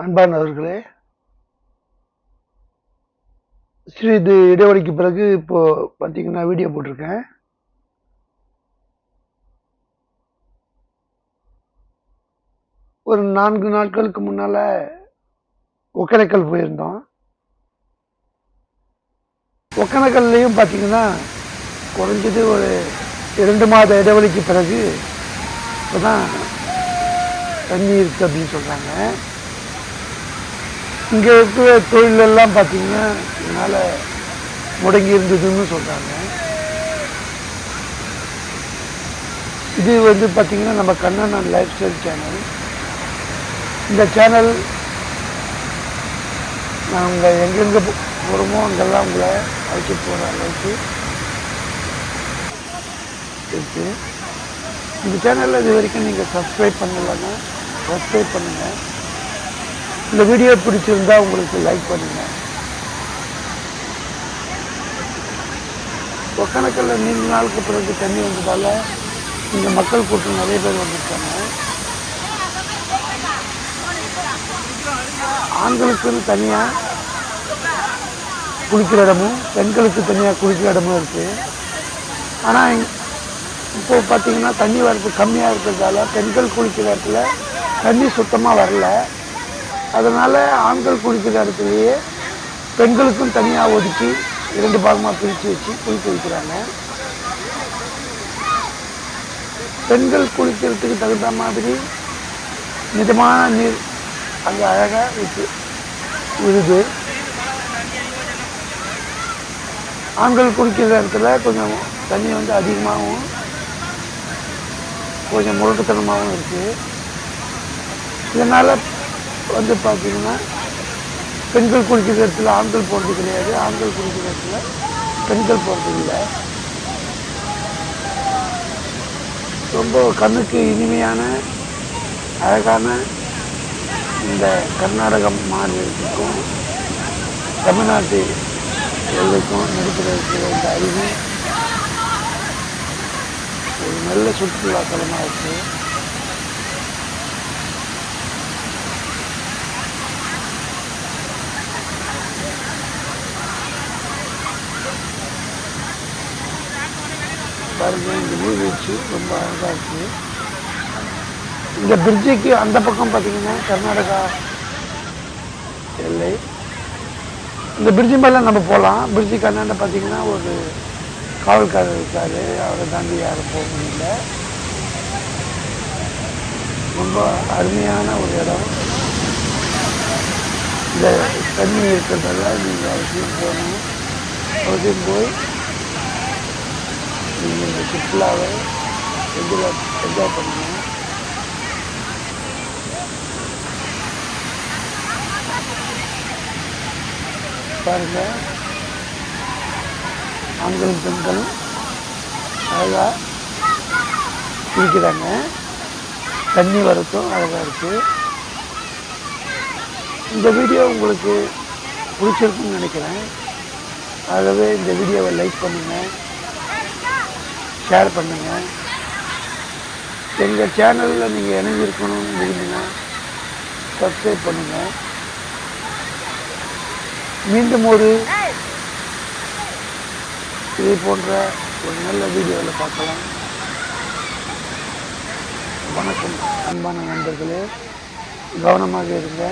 அன்பானவர்களே, சிறிது இடைவெளிக்கு பிறகு இப்போ பார்த்தீங்கன்னா வீடியோ போட்டிருக்கேன். ஒரு 4 நாட்களுக்கு முன்னால ஒகேனக்கல் போயிருந்தோம். ஒகேனக்கல்லையும் பார்த்தீங்கன்னா குறைஞ்சது ஒரு 2 மாத இடைவெளிக்கு பிறகு இப்போதான் தண்ணி இருக்கு அப்படின்னு சொல்றாங்க. இங்க இருக்கிற தொழிலெல்லாம் பார்த்தீங்கன்னா இதனால முடங்கி இருந்ததுன்னு சொல்றாங்க. இது வந்து பார்த்தீங்கன்னா நம்ம Kannan and life style channel. இந்த சேனல் நாங்கள் எங்கெங்கே போகிறோமோ அங்கெல்லாம் உங்களை அழைச்சிட்டு போகிற அளவுக்கு இருக்கு. இந்த சேனலில் இது வரைக்கும் நீங்கள் சப்ஸ்கிரைப் பண்ணலைன்னா சப்ஸ்கிரைப் பண்ணுங்கள். இந்த வீடியோ பிடிச்சிருந்தா உங்களுக்கு லைக் பண்ணுங்க. ஒகேனக்கல்ல நீண்ட நாளுக்கு பிறகு தண்ணி வந்ததால இங்க மக்கள் கூட்டம் நிறைய பேர் வந்திருக்காங்க. ஆண்களுக்குன்னு தனியா குளிக்கிற இடமும் பெண்களுக்கு தனியா குளிக்கிற இடமும் இருக்கு. ஆனா இப்போ பார்த்தீங்கன்னா தண்ணி வரது கம்மியா இருக்கிறதால பெண்கள் குளிக்கிற இடத்துல தண்ணி சுத்தமா வரல. அதனால ஆண்கள் குளிக்கிற இடத்துலயே பெண்களுக்கும் தனியாக ஒதுக்கி 2 பாகமாக பிரித்து வச்சு குளிக்க வைக்கிறாங்க. பெண்கள் குளிக்கிறதுக்கு தகுந்த மாதிரி மிதமான நீர் அங்கே அழகாக விழுது. ஆண்கள் குளிக்கிற இடத்துல கொஞ்சம் தண்ணி வந்து அதிகமாகவும் கொஞ்சம் முரட்டுத்தனமாகவும் இருக்குது. இதனால் வந்து பார்த்தீங்கன்னா பெண்கள் குளிக்கிற இடத்துல ஆண்கள் போகிறது கிடையாது, ஆண்கள் குளிக்கிற இடத்துல பெண்கள் போகிறது இல்லை. ரொம்ப கண்ணுக்கு இனிமையான அழகான இந்த கர்நாடகம் மாநிலத்துக்கும் தமிழ்நாட்டு எல்லைக்கும் நடுப்புற இருக்கிற இந்த அருவி ஒரு நல்ல சுற்றுலா தலமாக இருக்குது. பாருங்க, இந்த நீர்வீழ்ச்சி ரொம்ப அழகாக இருக்குது. இந்த பிரிட்ஜுக்கு அந்த பக்கம் பார்த்தீங்கன்னா கர்நாடகா எல்லை. இந்த பிரிட்ஜு மேலே நம்ம போகலாம். பிரிட்ஜுக்கு அண்ணாண்ட பார்த்தீங்கன்னா ஒரு காவல்காரர் இருக்காரு, அவரை தாண்டி யாரும் போக முடியல. ரொம்ப அருமையான ஒரு இடம். இந்த தண்ணி இருக்கிறதால நீங்கள் அவசியம் போகணும். அவசியம் போய் நீங்கள் இந்த சுற்றுலாவை என்ஜாய் பண்ணுங்க. பாருங்க, ஆண்களும் பெண்களும் அழகாக குளிக்கிறாங்க. தண்ணி வரத்தும் அழகாக இருக்குது. இந்த வீடியோ உங்களுக்கு பிடிச்சிருக்குன்னு நினைக்கிறேன். ஆகவே இந்த வீடியோவை லைக் பண்ணுங்கள், ஷேர் பண்ணுங்கள். எங்கள் சேனலில் நீங்கள் இணைஞ்சிருக்கணும்னு விரும்பினா சப்ஸ்கிரைப் பண்ணுங்கள். மீண்டும் ஒரு இதை போன்ற ஒரு நல்ல வீடியோவில் பார்க்கலாம். வணக்கம் அன்பான நண்பர்களே, கவனமாக இருங்க.